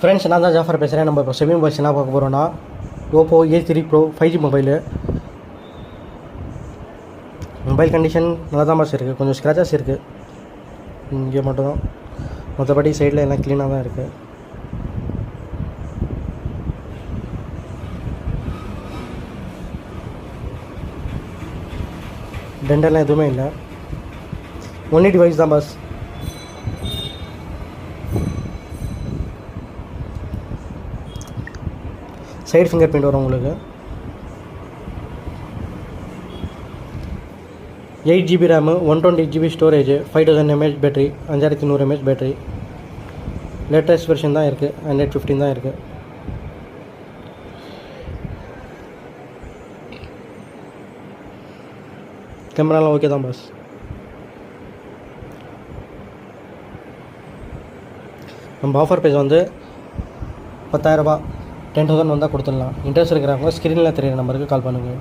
Friends, நான் தான் ஜாஃபர் பேசுகிறேன். நம்ம இப்போ செமி மொபைல்ஸ் என்ன பார்க்க போகிறோன்னா, Oppo A3 Pro 5G mobile. Mobile condition நல்லா தான் பாஸ் இருக்குது. கொஞ்சம் ஸ்க்ராச்சஸ் இருக்குது இங்கே மட்டும்தான். மற்றபடி சைடில் எல்லாம் க்ளீனாக தான் இருக்குது. டெண்டெல்லாம் எதுவுமே இல்லை. ஒன்லி டிவைஸ் தான் பாஸ். சைடு ஃபிங்கர் பிரிண்ட் வரும் உங்களுக்கு. 8GB RAM, 128GB storage, 5000 mAh battery, 5100 mAh battery. Latest version தான் இருக்குது, Android 15 தான் இருக்குது. கேமராலாம் ஓகே தான் பாஸ். நம்ம ஆஃபர் ப்ரைஸ் வந்து 10,000 ரூபா, 10,000 வந்தால் கொடுத்துடலாம். இன்ட்ரெஸ்ட் இருக்கிறவங்க ஸ்க்ரீனில் தெரியிற நம்பருக்கு கால் பண்ணுங்கள்.